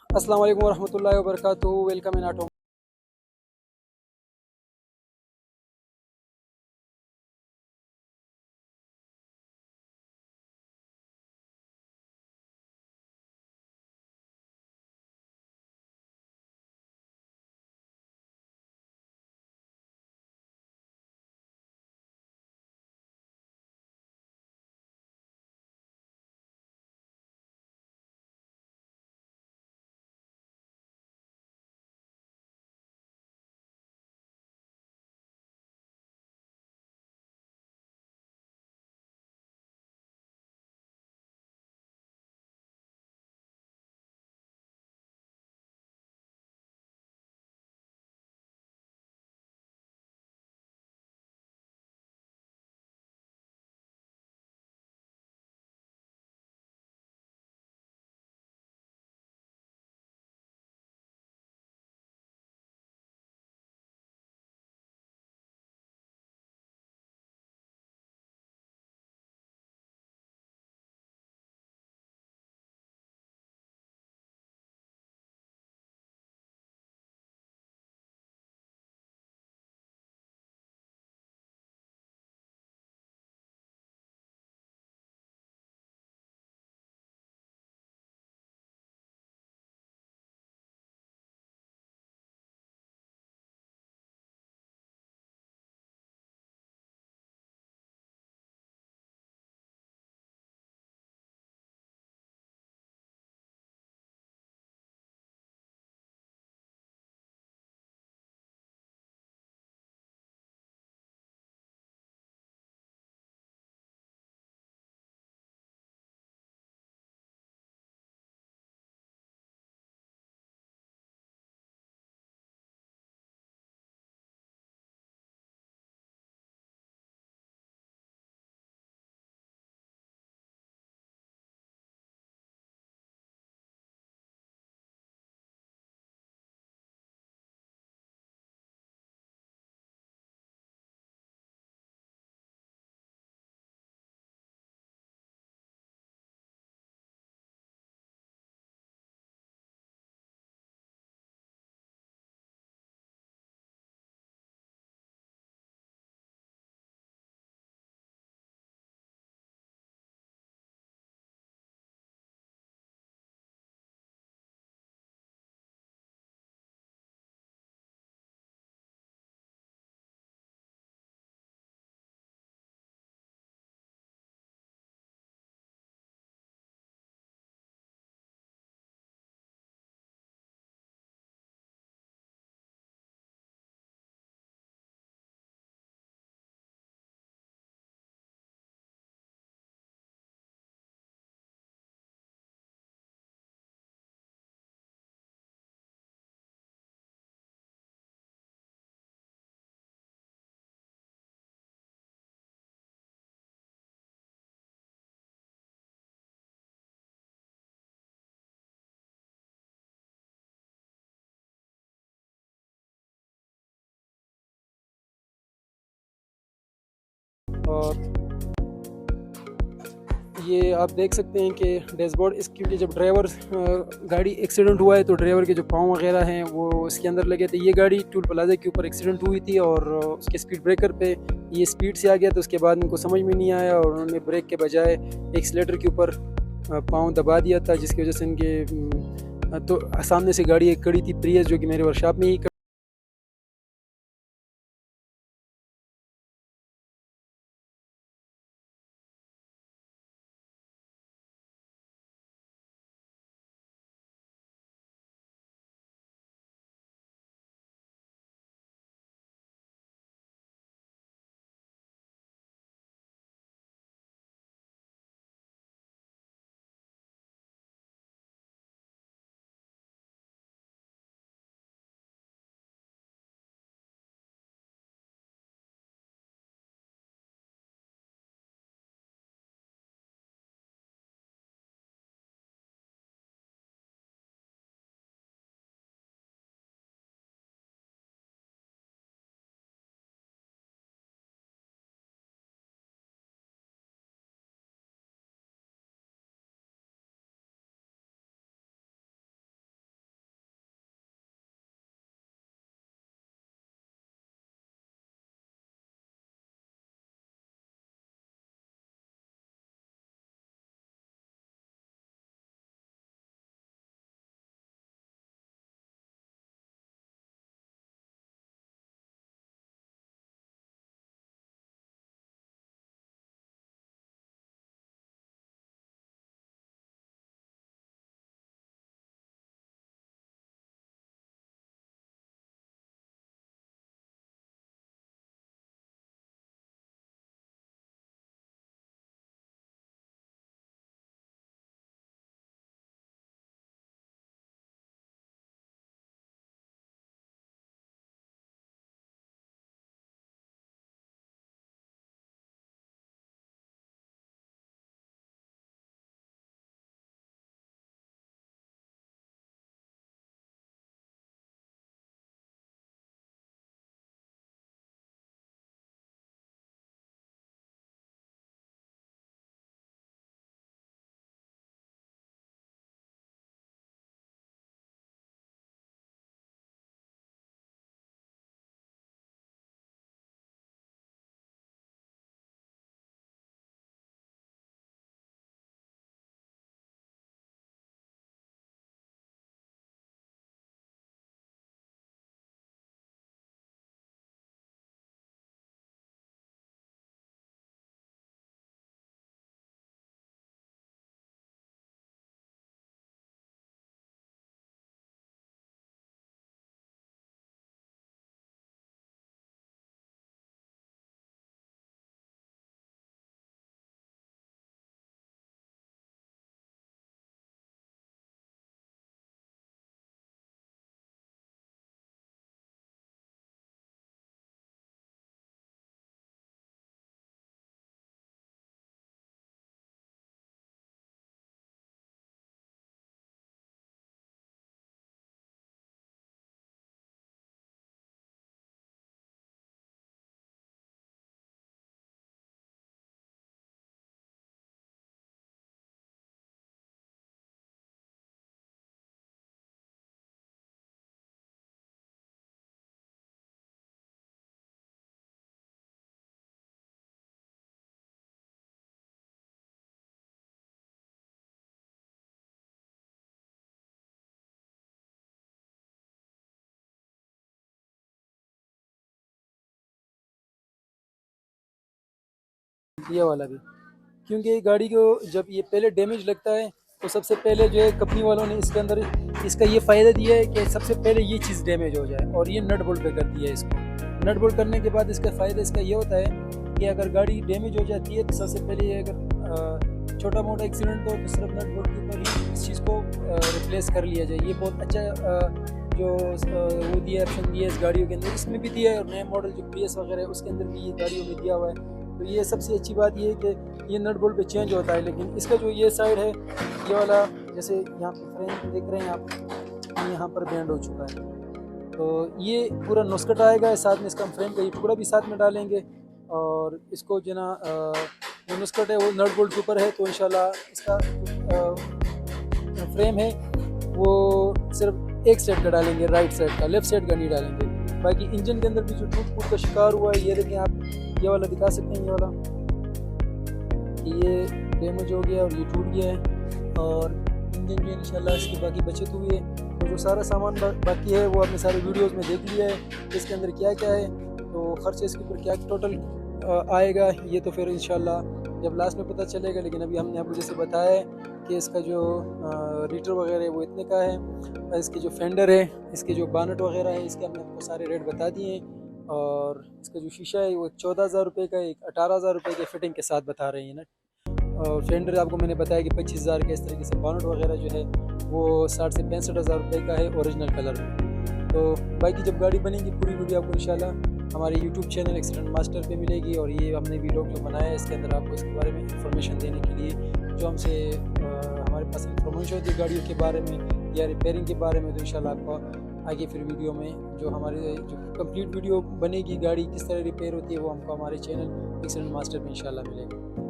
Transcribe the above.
अस्सलाम वालेकुम वरहमतुल्लाहि वबरकातुहू। Welcome in auto. और ये आप देख सकते हैं कि डैशबोर्ड इस, क्योंकि जब ड्राइवर गाड़ी एक्सीडेंट हुआ है तो ड्राइवर के जो पाँव वगैरह हैं वो इसके अंदर लगे थे। ये गाड़ी टूल प्लाजा के ऊपर एक्सीडेंट हुई थी और उसके स्पीड ब्रेकर पे ये स्पीड से आ गया, तो उसके बाद उनको समझ में नहीं आया और उन्होंने ब्रेक के बजाय एक्सीलेटर के ऊपर पाँव दबा दिया था, जिसकी वजह से इनके तो सामने से गाड़ी एक खड़ी थी प्रियस, जो कि मेरे वर्कशॉप में ही ये वाला भी, क्योंकि गाड़ी को जब ये पहले डैमेज लगता है तो सबसे पहले जो है कंपनी वालों ने इसके अंदर इसका ये फ़ायदा दिया है कि सबसे पहले ये चीज़ डैमेज हो जाए, और ये नट बोल्ट पे कर दिया है इसको। नट बोल्ट करने के बाद इसका फ़ायदा इसका ये होता है कि अगर गाड़ी डैमेज हो जाती है तो सबसे पहले ये अगर छोटा मोटा एक्सीडेंट हो तो सिर्फ नट बोल्ट के ऊपर ही इस चीज़ को रिप्लेस कर लिया जाए। ये बहुत अच्छा जो वो दिया ऑप्शन दिया है इस गाड़ियों के अंदर, इसमें भी दिया है, और नए मॉडल जो PS वगैरह है उसके अंदर भी ये गाड़ियों में दिया हुआ है। तो ये सबसे अच्छी बात ये है कि ये नट बोल्ट पे चेंज होता है। लेकिन इसका जो ये साइड है ये वाला, जैसे यहाँ पे फ्रेम देख रहे हैं आप, यहाँ पर बैंड हो चुका है, तो ये पूरा नुस्खट आएगा। साथ में इसका हम फ्रेम का ये टुकड़ा भी साथ में डालेंगे, और इसको जो ना जो नुस्खट है वो नट बोल्ट के ऊपर है, तो इंशाल्लाह इसका फ्रेम है वो सिर्फ एक साइड का डालेंगे, राइट साइड का, लेफ्ट साइड का नहीं डालेंगे। बाकी इंजन के अंदर भी जो टूट फूट का शिकार हुआ है, ये देखें आप, ये वाला दिखा सकते हैं, ये वाला ये डैमेज हो गया और ये टूट गया है, और इंजन जो इंशाल्लाह इसकी बाकी बचत हुई है। तो जो सारा सामान बाकी है वो आपने सारे वीडियोस में देख लिया है, इसके अंदर क्या क्या है, तो खर्च इसके ऊपर क्या टोटल आएगा, ये तो फिर इंशाल्लाह जब लास्ट में पता चलेगा। लेकिन अभी हमने आपको जैसे बताया है कि इसका जो रीटर वगैरह है वो इतने का है, इसके जो फेंडर है, इसके जो बानट वगैरह है, इसके हमने आपको सारे रेट बता दिए हैं, और इसका जो शीशा है वो 14,000 रुपये का, एक 18,000 रुपये के फिटिंग के साथ बता रहे हैं ना। और फेंडर आपको मैंने बताया कि 25,000 का। इस तरीके से बानट वगैरह जो है वो 60 से 65,000 रुपये का है ओरिजिनल कलर में। तो बाकी जब गाड़ी बनेगी पूरी वीडियो आपको इंशाल्लाह हमारे यूट्यूब चैनल एक्सीडेंट मास्टर पे मिलेगी, और ये हमने वीडियो जो बनाया है इसके अंदर आपको इसके बारे में इंफॉर्मेशन देने के लिए, जो हमसे हमारे पास इंफॉर्मेशन होती है गाड़ियों के बारे में या रिपेयरिंग के बारे में, तो इंशाल्लाह आपको आगे फिर वीडियो में जो हमारे जो कंप्लीट वीडियो बनेगी गाड़ी किस तरह रिपेयर होती है वो हमको हमारे चैनल एक्सीडेंट मास्टर में इंशाल्लाह मिलेगा।